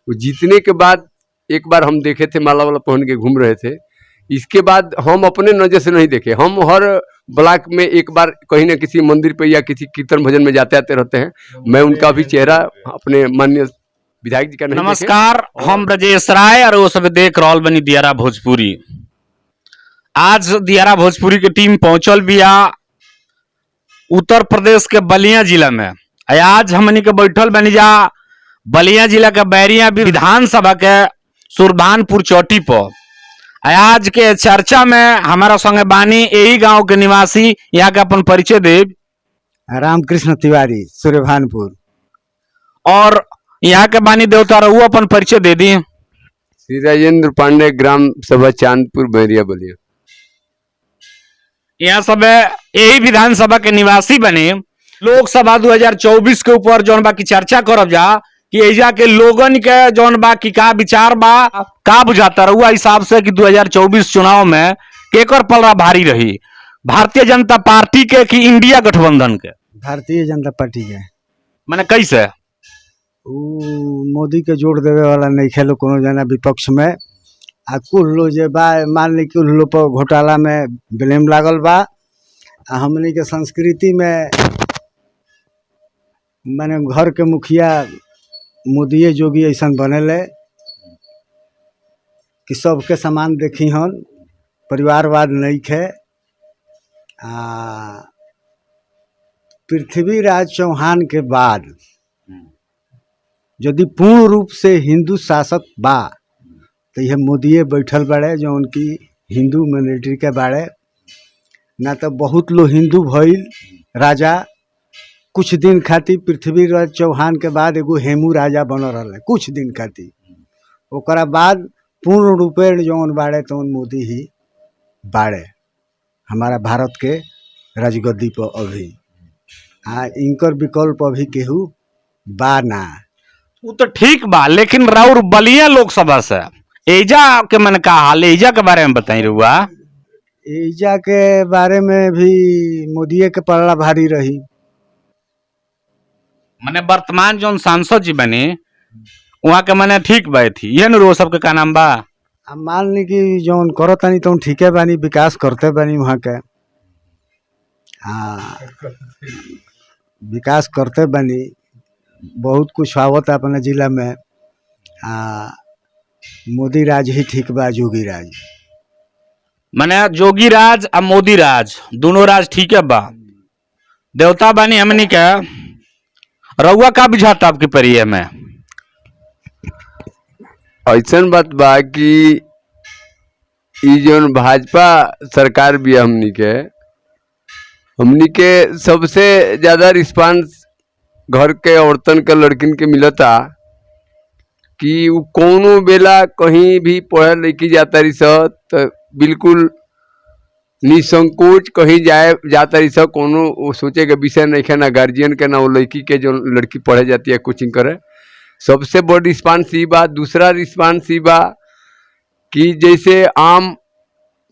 वो जीतने के बाद एक बार हम देखे थे, माला वाला पहन के घूम रहे थे। इसके बाद हम अपने नजर से नहीं देखे। हम हर ब्लॉक में एक बार कहीं ना किसी मंदिर पे या किसी कीर्तन भजन में जाते आते रहते हैं। मैं उनका भी चेहरा अपने माननीय विधायक जी का नहीं नमस्कार, हम ब्रजेश राय और वो सब देख रहल बनी दियारा भोजपुरी। आज दियारा भोजपुरी की टीम पहुंचल बिया उत्तर प्रदेश के बलिया जिला में। आज हमनी के बैठल बनी जा बलिया जिला के बैरिया विधानसभा के सुरभानपुर चौटी पर। आज के चर्चा में हमारा संगे बानी यही गांव के निवासी, यहाँ के अपन परिचय देव। रामकृष्ण तिवारी, सुरभानपुर। और यहाँ के बानी देवता रहू, अपन परिचय दे दी। श्री राजेंद्र पांडे, ग्राम सभा चांदपुर, बैरिया, बलिया। यहाँ सब यही विधानसभा के निवासी बने। लोकसभा 2024 के ऊपर जौन बा की चर्चा करब जा कि एजा के लोगन के जौन बा की का विचार बा, का बुझाता रहुआ हिसाब से कि 2024 चुनाव में केकर पलड़ा भारी रही, भारतीय जनता पार्टी के कि इंडिया गठबंधन के? भारतीय जनता पार्टी के। माने कैसे? मोदी के जोड़ देवे वाला नहीं खेलो कोनो जना विपक्ष में। आ कुल लो जे बा मान ली कुल लो पर घोटाला में ब्लेम लागल बा। हमनी के संस्कृति में माने घर के मुखिया मोदी जोगी ऐसा बनेले कि सबके समान देखी हन, परिवारवाद नहीं खे। पृथ्वीराज चौहान के बाद यदि पूर्ण रूप से हिंदू शासक बा तो यह मोदी बैठल बाड़े जो उनकी हिंदू मिलिट्री के बाड़े। ना तो बहुत लोग हिंदू भइल राजा कुछ दिन खातिर। पृथ्वीराज चौहान के बाद एगो हेमू राजा बन रहा कुछ दिन खातिर। ओकरा बाद पूर्ण रूपेण जौन बाड़े तो मोदी ही बाड़े हमारा भारत के राजगद्दी पर अभी। इनकर विकल्प अभी केहू बा ना। वो तो ठीक बा, लेकिन राउर बलिया लोकसभा से एजा के मन का हाल, एजा के बारे में बताई रहुआ। एजा के बारे में भी मोदी के पलड़ा भारी रही। मने वर्तमान जो सांसद जी बने वहाँ के मने ठीक बात थी, ये नो सबके का नाम बा। अब मान ली कि जौन करो तनी तो ठीके बानी, विकास करते बानी वहाँ के। विकास करते बानी, बहुत कुछ आवत अपने जिला में। मोदी राज ही ठीक बा, जोगी राज। मने जोगी राज और मोदी राज दोनों राज ठीक है बा। देवता बानी हमनी के, रउआ का बुझाता आपके परिचय में? ऐसा बात बा कि जो भाजपा सरकार भी हमनी के सबसे ज्यादा रिस्पांस घर के औरतन के लड़किन के मिलता कि वो कोनो बेला कहीं भी पढ़े लिखी जाता रही सब तो बिल्कुल निसंकोच कहीं जाता रही सब। कोनो सोचे के विषय नहीं है, ना गार्जियन के ना वो लड़की के जो लड़की पढ़े जाती है कोचिंग करे। सबसे बड़ी रिस्पांस ही बा। दूसरा रिस्पांस ही बा कि जैसे आम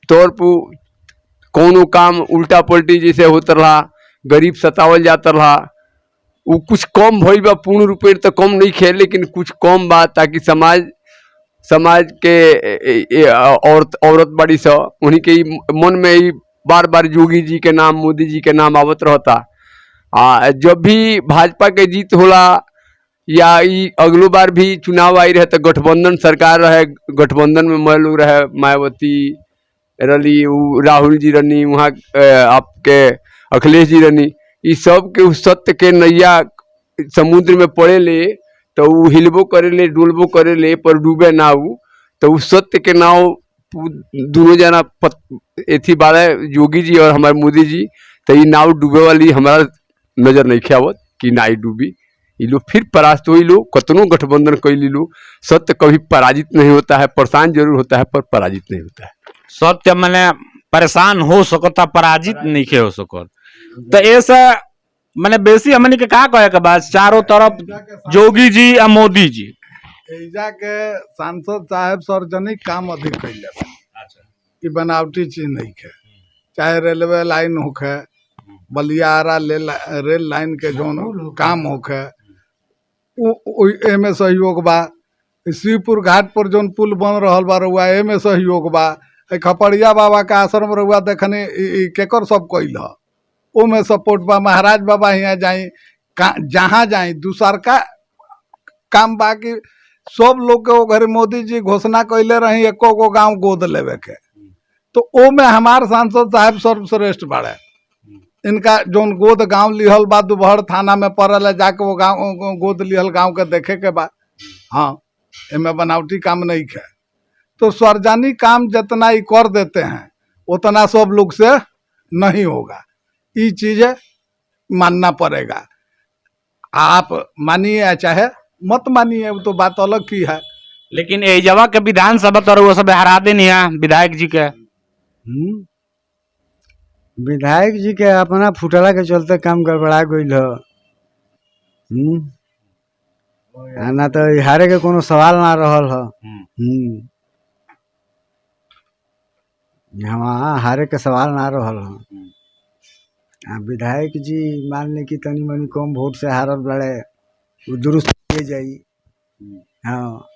तौर पर कोनो काम उल्टा पलटी जैसे होता रहा, गरीब सतावल जाता रहा, वो कुछ कम भइल बा। पूर्ण रूपे तो कम नहीं खे, लेकिन कुछ कम बा ताकि समाज के औरत बड़ी सा उन्हीं के मन में ही बार बार योगी जी के नाम, मोदी जी के नाम आवत रहता। जब भी भाजपा के जीत होला या अगलो बार भी चुनाव आई रहे तो गठबंधन सरकार रहे, गठबंधन में मैं लोग रहे, मायावती रली, राहुल जी रनी, वहाँ आपके अखिलेश जी रनी। इस सब के उस सत्य के नैया समुद्र में पड़े ले तो वो हिलबो करे ले, डुलबो करे ले, पर डूबे ना वो। तो उस सत्य के नाव दोनों जना एथी बारे योगी जी और हमारे मोदी जी। तो ये नाव डूबे वाली हमारा नजर नहीं आवत कि ना ही डूबी। ये लोग फिर परास्त हो, लोग कतनो गठबंधन कैली लो, सत्य कभी पराजित नहीं होता है। परेशान जरूर होता है पर पराजित नहीं होता है। सत्य मैंने परेशान हो सकता, पराजित नहीं हो सकता। तो ऐसा मैंने बेसी हमनी के का कहे के बाद चारों तरफ जोगी जी और मोदी जी। एजा के सांसद साहब सार्वजनिक काम अधिक कैले, बनावटी चीज नहीं है। चाहे रेलवे लाइन होखे, बलियारा रेल लाइन के जो काम होखे, एमे सहयोग बा। शिवपुर घाट पर जौन पुल बन रहल बा रउआ एमे सहयोग बा। खपड़िया बाबा का आश्रम रउआ देखने केकर सब कइल ह ओमे सपोर्ट बा। महाराज बाबा यहाँ जाई जहाँ जाई दूसर का काम बा कि सब लोग के वो घरे मोदी जी घोषणा कैले रही एको गो गांव गोद लेवे के, तो ओ में हमार सांसद साहब सर्वश्रेष्ठ बाड़े। इनका जौन गोद गांव लिहल बा दुबहर थाना में पड़ल है, जाके वो गांव गोद लिहल गांव के देखे के बा। हाँ, एमे बनावटी काम नहीं है। तो सार्वजनिक काम जितना ही कर देते हैं उतना सब लोग से नहीं होगा, ये चीजें मानना पड़ेगा। आप मानिए या चाहे मत मानिए, वो तो बात अलग की है। लेकिन एजवा के विधानसभा तो वो सब हरा देनी है विधायक जी के। विधायक जी के अपना फुटला के चलते काम गड़बड़ा गईल ह। ना तो हारे के कोनो सवाल ना रहल ह। यहाँ हारे के सवाल ना रहल ह। विधायक जी मान ले कि तनी मनी कम वोट से हारल बड़े, वो दुरुस्त किए जाई। हाँ,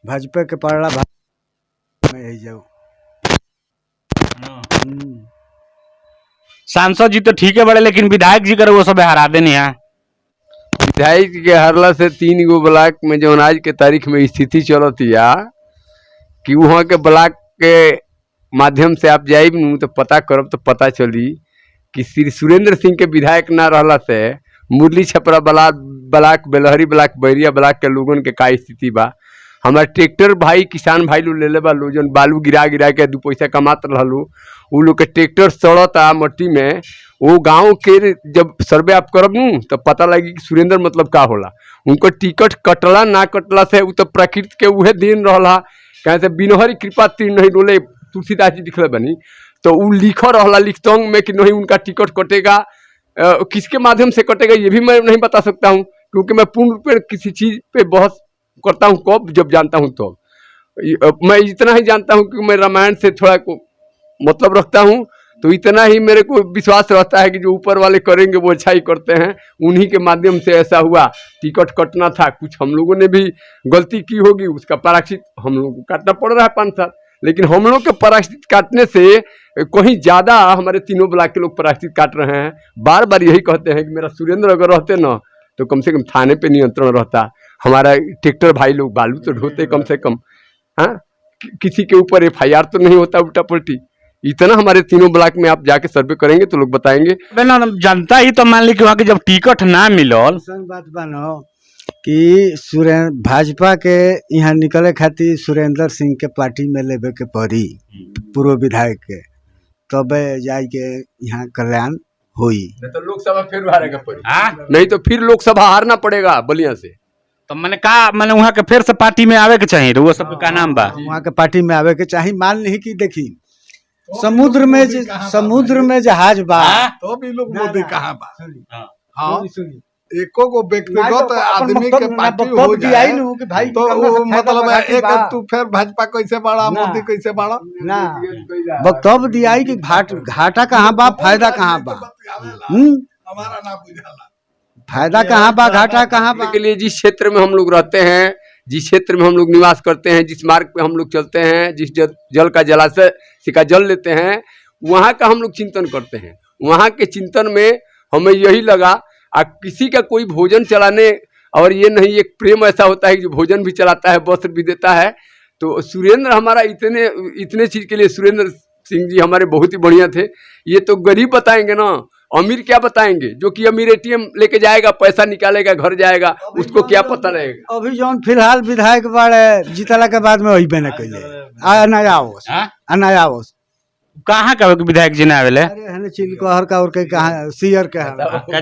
भाजपा के पड़ला में यही जाऊ। सांसद जी तो ठीक है बड़े, लेकिन विधायक जी करे वो सब हरा देनी है। विधायक के हारला से 3 गो ब्लॉक में जो आज के तारीख में स्थिति चलती है कि वहाँ के ब्लॉक के माध्यम से आप जाइब नू तो पता करब तो पता चली कि श्री सुरेंद्र सिंह के विधायक ना रहला से Murli Chhapra block, Belhari block, Bairia block के लोगन के का स्थिति बा। हमारे ट्रैक्टर भाई किसान भाई लोग ले ले बा, लो जन बालू गिरा गिरा के 2 पैसा कमात रहलू, वो लोग के ट्रैक्टर सड़ता मट्टी में। वो गांव के जब सर्वे आप करब नू तो पता लगी कि सुरेंद्र मतलब का होला। उनको टिकट कटला ना कटला से वो तो प्रकृति के उहे दिन रहला। कहे से बिनहरी कृपा तीर नहीं डोले, तुलसीदास जी लिखले बनी, तो वो लिखा रहला लिखतंग में कि नहीं उनका टिकट कटेगा। किसके माध्यम से कटेगा ये भी मैं नहीं बता सकता हूँ, क्योंकि मैं पूर्ण रूप में किसी चीज पे बहस करता हूँ कब जब जानता हूँ तो। मैं इतना ही जानता हूँ कि मैं रामायण से थोड़ा को मतलब रखता हूँ, तो इतना ही मेरे को विश्वास रहता है कि जो ऊपर वाले करेंगे वो अच्छा ही करते हैं। उन्हीं के माध्यम से ऐसा हुआ, टिकट कटना था, कुछ हम लोगों ने भी गलती की होगी, उसका प्रायश्चित हम लोगों को काटना पड़ रहा है 5 साल। लेकिन हम लोग के प्रायश्चित काटने से कहीं ज़्यादा हमारे 3 ब्लॉक के लोग प्रायश्चित काट रहे हैं। बार बार यही कहते हैं कि मेरा सुरेंद्र अगर रहते ना तो कम से कम थाने पे नियंत्रण रहता, हमारा ट्रैक्टर भाई लोग बालू तो ढोते कम से कम। हाँ, किसी के ऊपर FIR तो नहीं होता उल्टा पलटी। इतना हमारे 3 ब्लॉक में आप जाके सर्वे करेंगे तो लोग बताएंगे। जनता ही तो मान ली कि वहाँ के जब टिकट ना मिलल, बात बनो कि भाजपा के यहाँ निकले खातिर सुरेंद्र सिंह के पार्टी में लेवे के पड़ी पूर्व विधायक के, तब जाए के यहाँ कल्याण हुई। नहीं तो लोकसभा फिर हारेगा पड़ी, नहीं तो फिर लोकसभा हारना पड़ेगा बलिया से। तो मैंने कहा मैंने वहाँ के फिर से पार्टी में आवे के चाहिए, वो सब का नाम बा वहाँ के पार्टी में आवे के चाहिए। मान ली कि देखी समुद्र में जहाज बा, तो भी लोग मोदी कहाँ बा। हाँ, सुनी एको गो व्यक्तिगत आदमी के पार्टी हो जाए तो वो मतलब एक तू फिर भाजपा कैसे बढ़ा, मोदी कैसे बढ़ा ना वक्तव्य दिया कि घाटा कहाँ बा फायदा कहाँ बा। हमारा ना बुझाला फायदा कहाँ बा घाटा कहाँ बा। के लिए जिस क्षेत्र में हम लोग रहते हैं, जिस क्षेत्र में हम लोग निवास करते हैं, जिस मार्ग पे हम लोग चलते हैं, जिस जल का जलाशय से का जल लेते हैं, वहाँ का हम लोग चिंतन करते हैं। वहाँ के चिंतन में हमें यही लगा किसी का कोई भोजन चलाने, और ये नहीं एक प्रेम ऐसा होता है कि जो भोजन भी चलाता है वस्त्र भी देता है। तो सुरेंद्र हमारा इतने चीज के लिए सुरेंद्र सिंह जी हमारे बहुत ही बढ़िया थे। ये तो गरीब बताएंगे ना, अमीर क्या बताएंगे? जो कि अमीर ATM लेके जाएगा, पैसा निकालेगा, घर जाएगा, उसको क्या पता रहेगा। अभी जौन फिलहाल विधायक बाड़े जीतला के बाद में वही बने कैले नया कहाँ का विधायक जी ना आवेले? अरे चिलकोहर का और कहाँ सियर के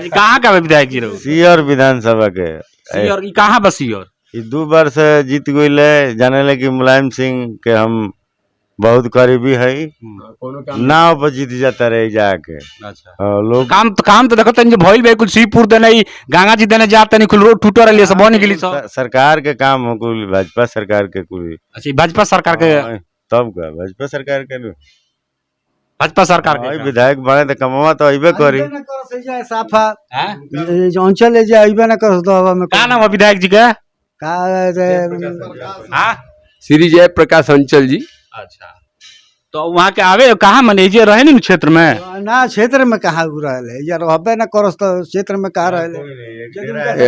कहाँ का विधायक जी रहो? सियर विधानसभा के सियर कहाँ बस सियर 2 बार से जीत गईले। जाने ले कि मुलायम सिंह के हम बहुत करीबी है, नाव पर जीत जाता रहे जाके। अच्छा, लोग काम तो देखते हैं भइल बे, कुछ शिवपुर देने गंगा जी देने जाते नहीं, कुल रोड टूट रही सब बन गेली सब। सरकार के काम हो कुल भाजपा सरकार के कुल। अच्छा, भाजपा सरकार के तब का भाजपा सरकार के भाजपा सरकार के विधायक बने तो कमावा तो अबे करी साफा अंचल अबे न कर। का नाम है विधायक जी का? हाँ श्री जय प्रकाश अंचल जी। अच्छा, तो वहाँ के आवे कहाँ मैनेजर रहे नहीं क्षेत्र में? ना क्षेत्र में कहाँ रहले यार, रहबे ना करस तो क्षेत्र में कहाँ रहले।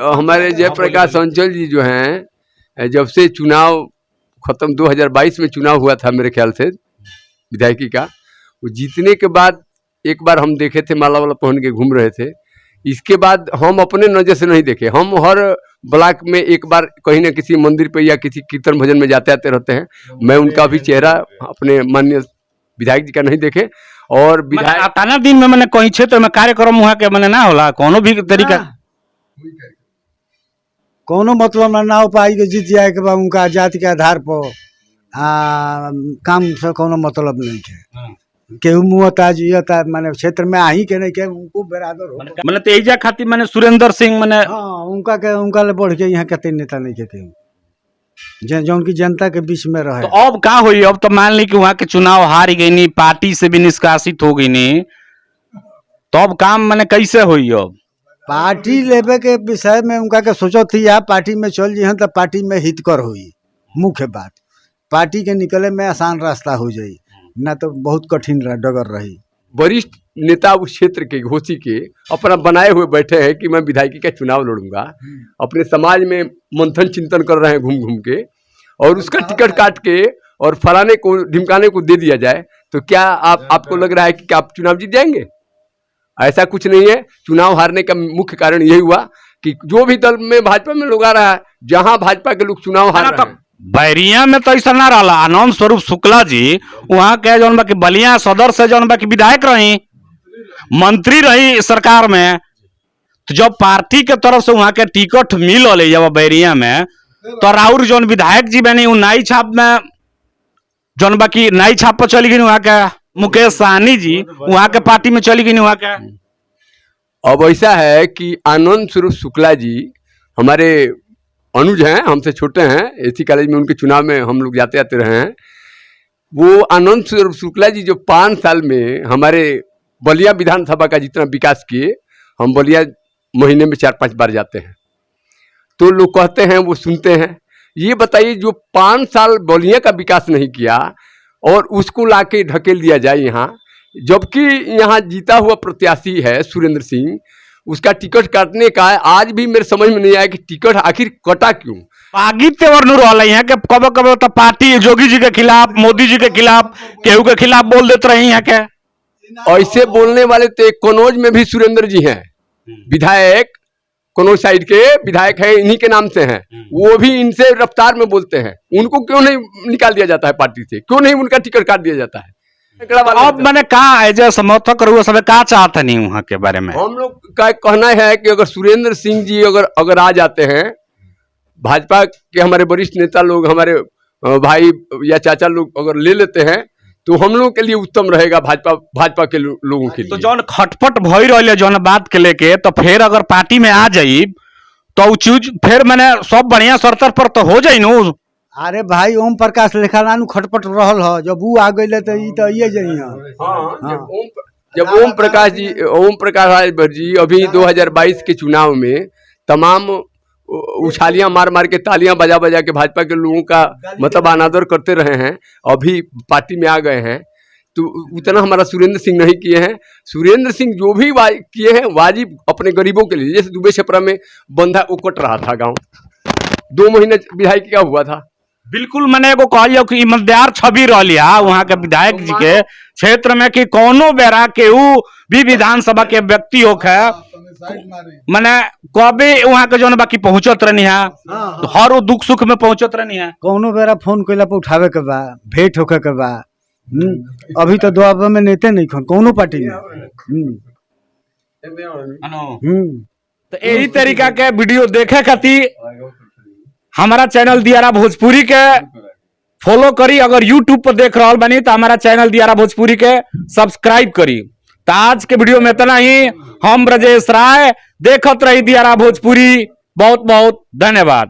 हमारे जय प्रकाश अंचल जी जो हैं, जब से चुनाव खत्म 2022 में चुनाव हुआ था मेरे ख्याल से विधायकी का, वो जीतने के बाद एक बार हम देखे थे, माला वाला पहन के घूम रहे थे। इसके बाद हम अपने नजर से नहीं देखे। हम हर ब्लॉक में एक बार कहीं ना किसी मंदिर पे या किसी कीर्तन भजन में जाते आते रहते हैं। मैं उनका भी चेहरा अपने माननीय विधायक जी का नहीं देखे। और विधायक ताना दिन में मैंने कहीं क्षेत्र में कार्यक्रम हुआ के मैंने ना होला कोनो भी तरीका कोनो मतलब ना हो पाई के जीत जाए के बाद उनका जाति के आधार पर काम से कोनो मतलब नहीं है। केहू मुहता जियता माने क्षेत्र में आई के नहीं के उनको बराबर हो मैंने तेजा खातिर मैंने सुरेंद्र सिंह मैंने हाँ उनका ले बढ़ के यहाँ कहते नेता नहीं कहते जो उनकी जनता के बीच में रहे। तो अब का हुई? अब तो मान ली कि वहाँ के चुनाव हार गई नहीं, पार्टी से भी निष्कासित हो गई नहीं, तो अब काम मैंने कैसे हुई? अब पार्टी लेवे के विषय में उनका के सोचो थी या पार्टी में चल जी तो पार्टी में हितकर हुई। मुख्य बात पार्टी के निकले में आसान रास्ता हो जाई, ना तो बहुत कठिन डगर रही। वरिष्ठ नेता उस क्षेत्र के घोषी के अपना बनाए हुए बैठे हैं कि मैं विधायकी का चुनाव लड़ूंगा। अपने समाज में मंथन चिंतन कर रहे हैं घूम घूम के, और उसका टिकट काट के और फलाने को ढिमकाने को दे दिया जाए, तो क्या आपको लग रहा है कि आप चुनाव जीत जाएंगे? ऐसा कुछ नहीं है। चुनाव हारने का मुख्य कारण यही हुआ कि जो भी दल में भाजपा में लोग आ रहा है, जहां भाजपा के लोग चुनाव हार रहे हैं। बैरिया में तो ऐसा ना रहा। आनंद स्वरूप शुक्ला जी वहाँ के जौन बाकी बलिया सदर से जौन बाकी विधायक रही, मंत्री रही सरकार में, तो जब पार्टी के तरफ से वहाँ के टिकट मिल रही जब बैरिया में, तो राउर जौन विधायक जी बनी नाई छाप में जौन बाकी नाई छाप पर चली गई। वहाँ के मुकेश सहनी जी वहाँ के पार्टी में चली गई। वहाँ के अब ऐसा है कि आनंद स्वरूप शुक्ला जी हमारे अनुज हैं, हमसे छोटे हैं। एसी कॉलेज में उनके चुनाव में हम लोग जाते आते रहे हैं। वो आनंद स्वरूप शुक्ला जी जो 5 साल में हमारे बलिया विधानसभा का जितना विकास किए, हम बलिया महीने में 4-5 बार जाते हैं, तो लोग कहते हैं वो सुनते हैं। ये बताइए जो 5 साल बलिया का विकास नहीं किया और उसको लाके ढकेल दिया जाए यहाँ, जबकि यहाँ जीता हुआ प्रत्याशी है सुरेंद्र सिंह, उसका टिकट काटने का आज भी मेरे समझ में नहीं आया कि टिकट आखिर कटा क्यों। आगे तेवर नूर वाला है कि कब कब तो पार्टी जोगी जी के खिलाफ, मोदी जी के खिलाफ, केहू के खिलाफ बोल देते रही है। क्या ऐसे बोलने वाले तो कनौज में भी सुरेंद्र जी हैं, विधायक कनौज साइड के विधायक है, इन्हीं के नाम से हैं। वो भी इनसे रफ्तार में बोलते हैं। उनको क्यों नहीं निकाल दिया जाता है पार्टी से? क्यों नहीं उनका टिकट काट दिया जाता है? अब मैंने कहा है जो समर्थक रहुआ सब क्या चाहते नहीं वहाँ के बारे में? हम लोग का कहना है कि अगर सुरेंद्र सिंह जी अगर आ जाते हैं, भाजपा के हमारे वरिष्ठ नेता लोग, हमारे भाई या चाचा लोग अगर ले लेते हैं, तो हम लोग के लिए उत्तम रहेगा, भाजपा के लोगों के लिए। तो जौन खटपट भई रही जौन बात के लेके, तो फिर अगर पार्टी में आ जाई तो चीज फिर मैंने सब बढ़िया शर्त पर तो हो जाई नु। अरे भाई ओम प्रकाश लेखा नानू खटपट रहल हो, जब वो आ गए तो ये जब ओम प्रकाश राज जी अभी 2022 के चुनाव में तमाम उछालियां मार मार के तालियां बजा बजा के भाजपा के लोगों का मतलब अनादर करते रहे हैं, अभी पार्टी में आ गए हैं, तो उतना हमारा सुरेंद्र सिंह नहीं किए हैं। सुरेंद्र सिंह जो भी किए हैं वाजिब अपने गरीबों के लिए। जैसे दुबे छपरा में बंधा उकट रहा था, गांव 2 महीने विधायक क्या हुआ था। बिल्कुल मैंने एगो कहलियो कि ईमानदार छवि रहा वहाँ के विधायक जी के क्षेत्र में कि कोनो बेरा केहू भी विधानसभा के व्यक्ति होके मैंने कभी वहाँ के जो बाकी पहुंचत रहनी है, तो हर वो दुख सुख में पहुंचत रहनी है। कोनो बेरा फोन कैला पे उठावे के बा, भेंट होके के बा। अभी तो दुआबा में नेते नहीं खन कोनो पार्टी में। तो यही तरीका के वीडियो देखे खातिर हमारा चैनल दियारा भोजपुरी के फॉलो करी। अगर यूट्यूब पर देख रहा बनी तो हमारा चैनल दियारा भोजपुरी के सब्सक्राइब करी। तो आज के वीडियो में इतना ही। हम ब्रजेश राय, देखत रही दियारा भोजपुरी। बहुत बहुत धन्यवाद।